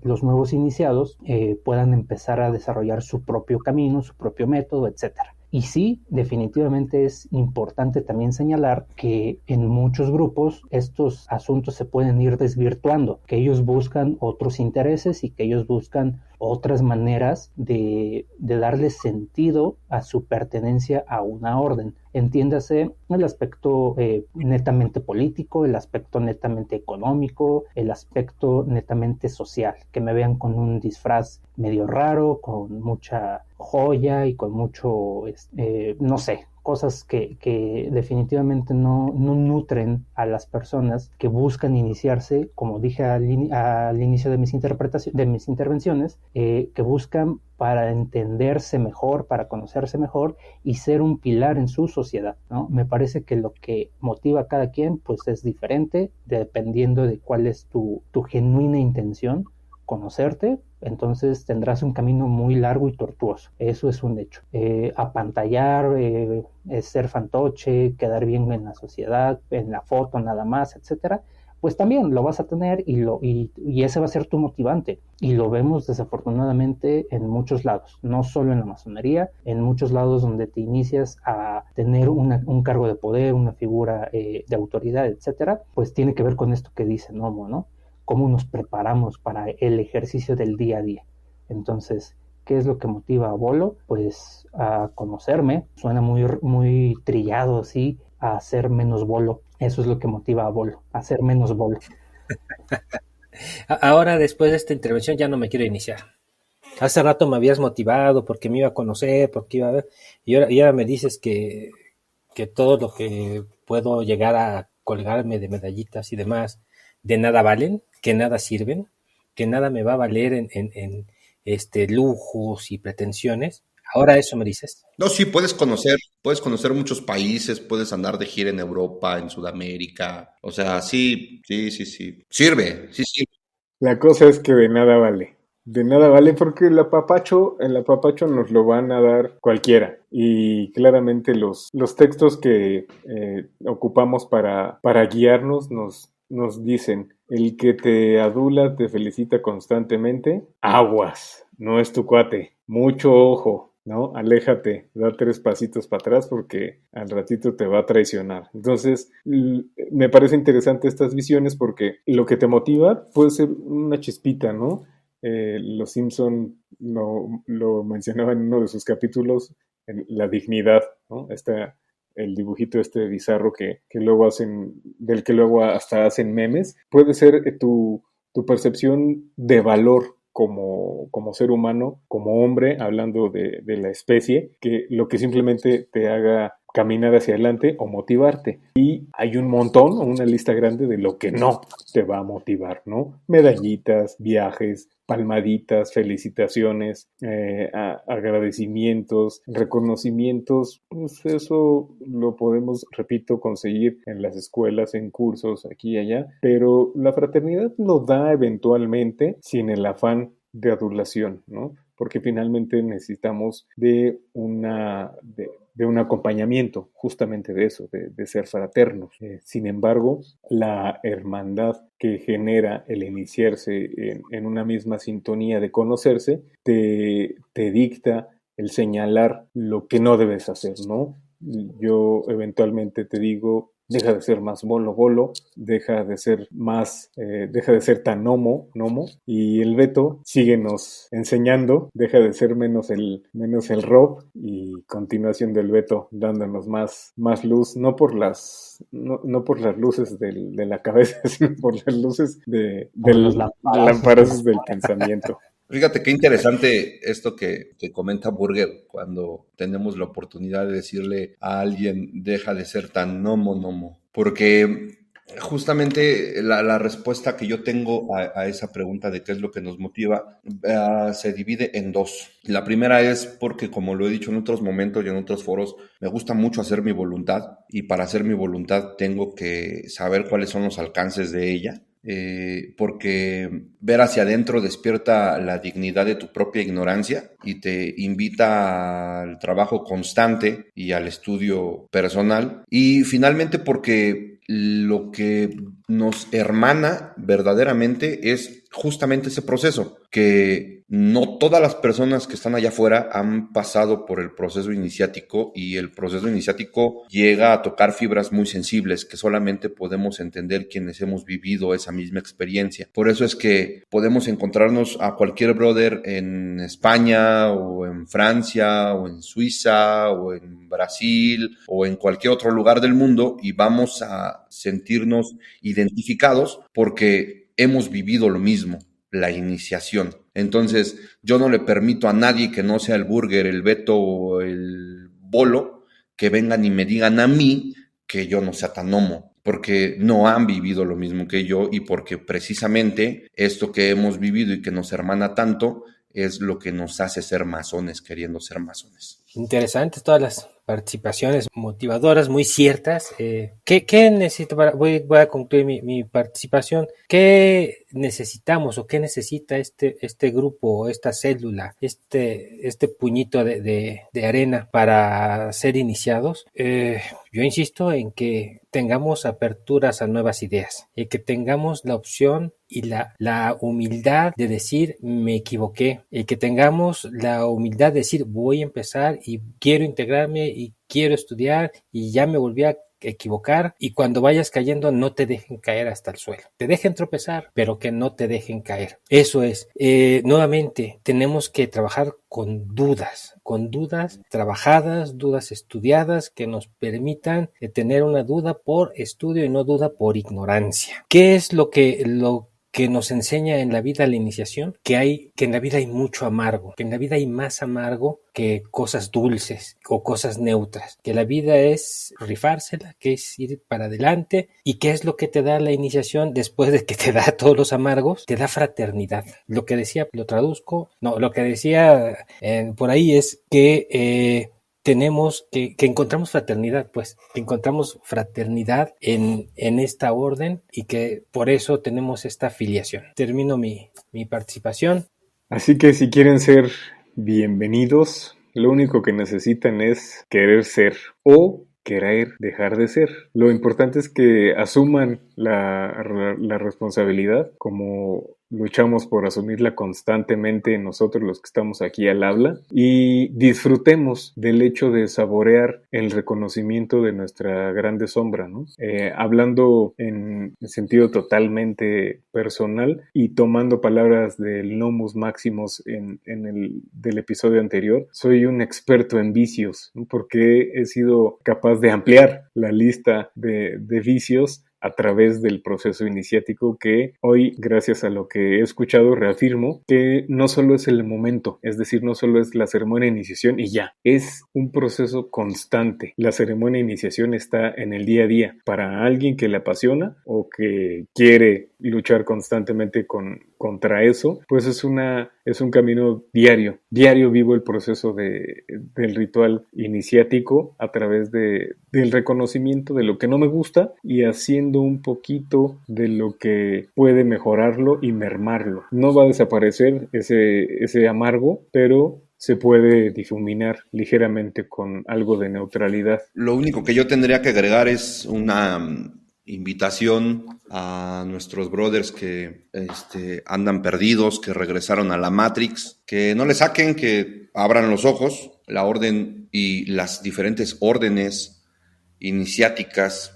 los nuevos iniciados puedan empezar a desarrollar su propio camino, su propio método, etcétera. Y sí, definitivamente es importante también señalar que en muchos grupos estos asuntos se pueden ir desvirtuando, que ellos buscan otros intereses y que ellos buscan otras maneras de darle sentido a su pertenencia a una orden. Entiéndase el aspecto netamente político, el aspecto netamente económico, el aspecto netamente social, que me vean con un disfraz medio raro, con mucha joya y con mucho, no sé, cosas que definitivamente no nutren a las personas que buscan iniciarse, como dije al inicio de mis intervenciones, que buscan para entenderse mejor, para conocerse mejor y ser un pilar en su sociedad, ¿no? Me parece que lo que motiva a cada quien pues es diferente dependiendo de cuál es tu genuina intención, conocerte, entonces tendrás un camino muy largo y tortuoso. Eso es un hecho. Apantallar, ser fantoche, quedar bien en la sociedad, en la foto nada más, etcétera, pues también lo vas a tener y ese va a ser tu motivante. Y lo vemos desafortunadamente en muchos lados, no solo en la masonería, en muchos lados donde te inicias a tener un cargo de poder, una figura de autoridad, etcétera, pues tiene que ver con esto que dice Nomo, ¿no? Cómo nos preparamos para el ejercicio del día a día. Entonces, ¿qué es lo que motiva a Bolo? Pues a conocerme, suena muy trillado, sí, a hacer menos bolo. Eso es lo que motiva a Bolo, a hacer menos bolo. Ahora, después de esta intervención, ya no me quiero iniciar. Hace rato me habías motivado porque me iba a conocer, porque iba a ver, y ahora me dices que todo lo que puedo llegar a colgarme de medallitas y demás, de nada valen, que nada sirven, que nada me va a valer en lujos y pretensiones. Ahora eso me dices. No, sí, puedes conocer muchos países, puedes andar de gira en Europa, en Sudamérica. O sea, sí, sí, sí, sí. Sirve, sí, sí. La cosa es que de nada vale. De nada vale porque el apapacho nos lo van a dar cualquiera. Y claramente los textos que ocupamos para guiarnos nos dicen, el que te adula te felicita constantemente, aguas, no es tu cuate, mucho ojo, ¿no? Aléjate, da 3 pasitos para atrás porque al ratito te va a traicionar. Entonces, me parece interesante estas visiones porque lo que te motiva puede ser una chispita, ¿no? Los Simpson lo mencionaba en uno de sus capítulos, la dignidad, ¿no? El dibujito bizarro que luego del que luego hasta hacen memes, puede ser tu percepción de valor como ser humano, como hombre, hablando de la especie, que lo que simplemente te haga caminar hacia adelante o motivarte. Y hay un montón, una lista grande de lo que no te va a motivar, ¿no? Medallitas, viajes, palmaditas, felicitaciones, agradecimientos, reconocimientos, pues eso lo podemos, repito, conseguir en las escuelas, en cursos, aquí y allá, pero la fraternidad lo da eventualmente sin el afán de adulación, ¿no? Porque finalmente necesitamos de un acompañamiento, justamente de eso, de ser fraternos. Sin embargo, la hermandad que genera el iniciarse en una misma sintonía de conocerse, te dicta el señalar lo que no debes hacer, ¿no? Yo eventualmente te digo, deja de ser más bolo, deja de ser tan nomo, y el Beto síguenos enseñando, deja de ser menos el Rob, y continúa siendo el Beto dándonos más luz, no por las luces de la cabeza, sino por las luces de los los lamparazos lamparazos del pensamiento. Fíjate qué interesante esto que comenta Burger cuando tenemos la oportunidad de decirle a alguien deja de ser tan nomo, porque justamente la respuesta que yo tengo a esa pregunta de qué es lo que nos motiva se divide en dos. La primera es porque, como lo he dicho en otros momentos y en otros foros, me gusta mucho hacer mi voluntad, y para hacer mi voluntad tengo que saber cuáles son los alcances de ella. Porque ver hacia adentro despierta la dignidad de tu propia ignorancia y te invita al trabajo constante y al estudio personal. Y finalmente porque lo que nos hermana verdaderamente es justamente ese proceso, que no todas las personas que están allá afuera han pasado por el proceso iniciático, y el proceso iniciático llega a tocar fibras muy sensibles que solamente podemos entender quienes hemos vivido esa misma experiencia. Por eso es que podemos encontrarnos a cualquier brother en España o en Francia o en Suiza o en Brasil o en cualquier otro lugar del mundo, y vamos a sentirnos identificados porque hemos vivido lo mismo, la iniciación. Entonces, yo no le permito a nadie que no sea el Burger, el Beto o el Bolo que vengan y me digan a mí que yo no sea tan homo, porque no han vivido lo mismo que yo, y porque precisamente esto que hemos vivido y que nos hermana tanto es lo que nos hace ser masones, queriendo ser masones. Interesantes todas las participaciones motivadoras, muy ciertas. ¿Qué necesito voy a concluir mi participación? ¿Qué necesitamos o qué necesita este grupo, esta célula, este puñito de arena para ser iniciados? Yo insisto en que tengamos aperturas a nuevas ideas y que tengamos la opción y la humildad de decir me equivoqué, y que tengamos la humildad de decir voy a empezar y quiero integrarme y quiero estudiar y ya me volví a equivocar, y cuando vayas cayendo no te dejen caer hasta el suelo, te dejen tropezar, pero que no te dejen caer. Eso es, nuevamente tenemos que trabajar con dudas trabajadas, dudas estudiadas, que nos permitan tener una duda por estudio y no duda por ignorancia. ¿Qué es lo que nos enseña en la vida la iniciación? Que en la vida hay mucho amargo, que en la vida hay más amargo que cosas dulces o cosas neutras, que la vida es rifársela, que es ir para adelante. ¿Y qué es lo que te da la iniciación después de que te da todos los amargos? Te da fraternidad. Lo que decía, lo que decía por ahí es que tenemos que encontramos fraternidad, pues, que encontramos fraternidad en esta orden, y que por eso tenemos esta afiliación. Termino mi participación. Así que si quieren ser bienvenidos, lo único que necesitan es querer ser o querer dejar de ser. Lo importante es que asuman la responsabilidad, como luchamos por asumirla constantemente nosotros los que estamos aquí al habla, y disfrutemos del hecho de saborear el reconocimiento de nuestra grande sombra, ¿no? Hablando en sentido totalmente personal y tomando palabras del Nomus Maximus del episodio anterior, soy un experto en vicios, ¿no? Porque he sido capaz de ampliar la lista de vicios a través del proceso iniciático, que hoy, gracias a lo que he escuchado, reafirmo que no solo es el momento, es decir, no solo es la ceremonia de iniciación y ya, es un proceso constante. La ceremonia de iniciación está en el día a día. Para alguien que le apasiona o que quiere luchar constantemente contra eso, pues es un camino diario. Diario vivo el proceso del ritual iniciático a través del reconocimiento de lo que no me gusta y haciendo un poquito de lo que puede mejorarlo y mermarlo. No va a desaparecer ese amargo, pero se puede difuminar ligeramente con algo de neutralidad. Lo único que yo tendría que agregar es una invitación a nuestros brothers que andan perdidos, que regresaron a la Matrix, que no le saquen, que abran los ojos. La orden y las diferentes órdenes iniciáticas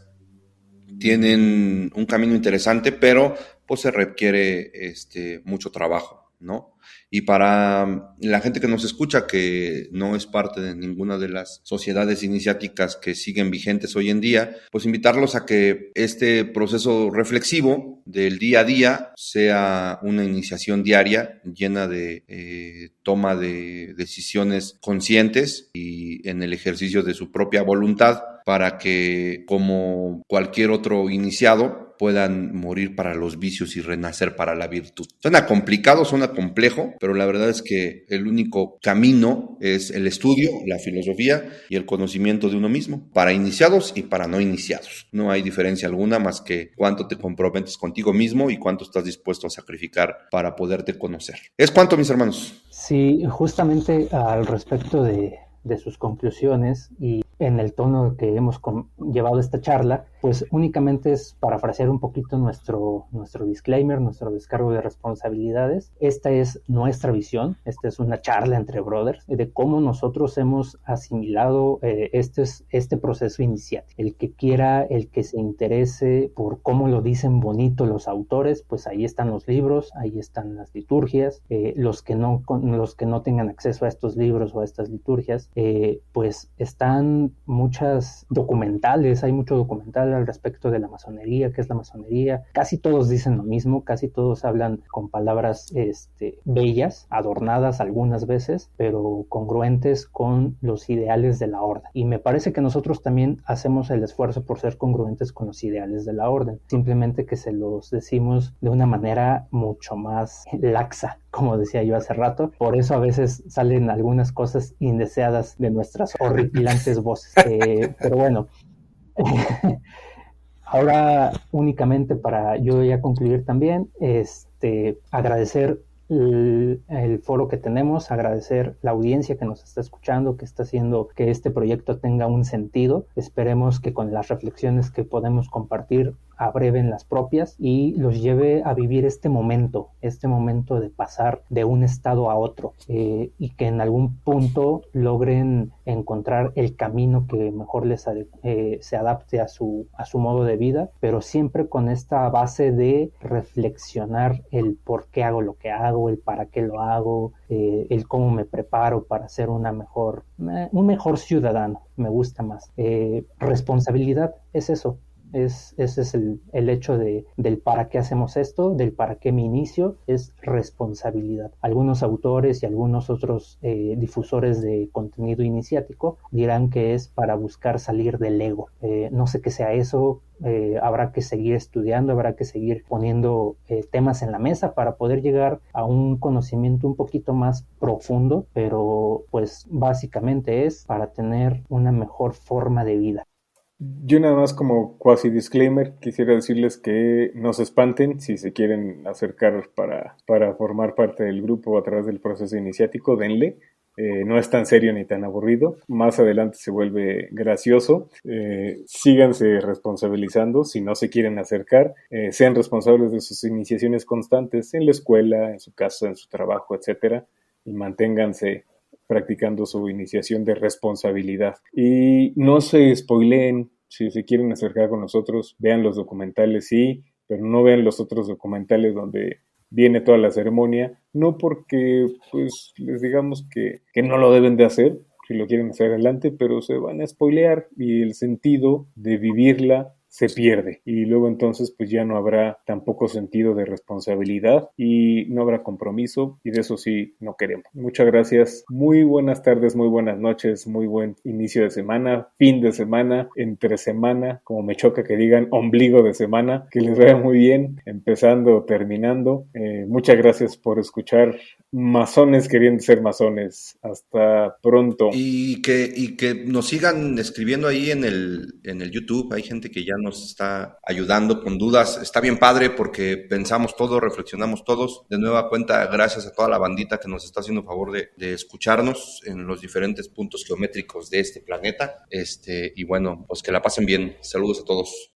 tienen un camino interesante, pero pues se requiere mucho trabajo, ¿no? Y para la gente que nos escucha, que no es parte de ninguna de las sociedades iniciáticas que siguen vigentes hoy en día, pues invitarlos a que este proceso reflexivo del día a día sea una iniciación diaria llena de toma de decisiones conscientes y en el ejercicio de su propia voluntad, para que, como cualquier otro iniciado, puedan morir para los vicios y renacer para la virtud. Suena complicado, suena complejo, pero la verdad es que el único camino es el estudio, la filosofía y el conocimiento de uno mismo, para iniciados y para no iniciados. No hay diferencia alguna más que cuánto te comprometes contigo mismo y cuánto estás dispuesto a sacrificar para poderte conocer. ¿Es cuánto, mis hermanos? Sí, justamente al respecto de sus conclusiones y en el tono que hemos llevado esta charla, pues únicamente es parafrasear un poquito nuestro disclaimer, nuestro descargo de responsabilidades. Esta es nuestra visión, esta es una charla entre brothers de cómo nosotros hemos asimilado este proceso iniciático. El que quiera, el que se interese por cómo lo dicen bonito los autores, pues ahí están los libros, ahí están las liturgias. Los que no tengan acceso a estos libros o a estas liturgias, pues están muchas documentales, hay mucho documental al respecto de la masonería, qué es la masonería. Casi todos dicen lo mismo, casi todos hablan con palabras bellas, adornadas algunas veces, pero congruentes con los ideales de la orden. Y me parece que nosotros también hacemos el esfuerzo por ser congruentes con los ideales de la orden, simplemente que se los decimos de una manera mucho más laxa, como decía yo hace rato. Por eso a veces salen algunas cosas indeseadas de nuestras horripilantes voces. Pero bueno, ahora únicamente para yo ya concluir también, agradecer el foro que tenemos, agradecer la audiencia que nos está escuchando, que está haciendo que este proyecto tenga un sentido. Esperemos que con las reflexiones que podemos compartir abreven las propias y los lleve a vivir este momento de pasar de un estado a otro, y que en algún punto logren encontrar el camino que mejor se adapte a su modo de vida, pero siempre con esta base de reflexionar el por qué hago lo que hago, el para qué lo hago, el cómo me preparo para ser un mejor ciudadano. Me gusta más. Responsabilidad es eso. Ese es el hecho del para qué hacemos esto, del para qué me inicio, es responsabilidad. Algunos autores y algunos otros difusores de contenido iniciático dirán que es para buscar salir del ego. No sé qué sea eso. Habrá que seguir estudiando, habrá que seguir poniendo temas en la mesa para poder llegar a un conocimiento un poquito más profundo, pero pues básicamente es para tener una mejor forma de vida. Yo nada más como cuasi disclaimer quisiera decirles que no se espanten si se quieren acercar para formar parte del grupo a través del proceso iniciático, denle. No es tan serio ni tan aburrido. Más adelante se vuelve gracioso. Síganse responsabilizando. Si no se quieren acercar, sean responsables de sus iniciaciones constantes en la escuela, en su casa, en su trabajo, etcétera, y manténganse practicando su iniciación de responsabilidad. Y no se spoileen. Si se quieren acercar con nosotros, vean los documentales, sí, pero no vean los otros documentales donde viene toda la ceremonia, no porque pues les digamos que no lo deben de hacer, si lo quieren hacer adelante, pero se van a spoilear y el sentido de vivirla se pierde y luego entonces pues ya no habrá tampoco sentido de responsabilidad y no habrá compromiso y de eso sí no queremos. Muchas gracias, muy buenas tardes, muy buenas noches, muy buen inicio de semana, fin de semana, entre semana, como me choca que digan ombligo de semana, que les vaya muy bien, empezando o terminando. Muchas gracias por escuchar Masones queriendo ser masones. Hasta pronto. Y que nos sigan escribiendo ahí en el YouTube. Hay gente que ya nos está ayudando con dudas. Está bien padre porque pensamos todos, reflexionamos todos. De nueva cuenta, gracias a toda la bandita que nos está haciendo favor de escucharnos en los diferentes puntos geométricos de este planeta. Y bueno, pues que la pasen bien. Saludos a todos.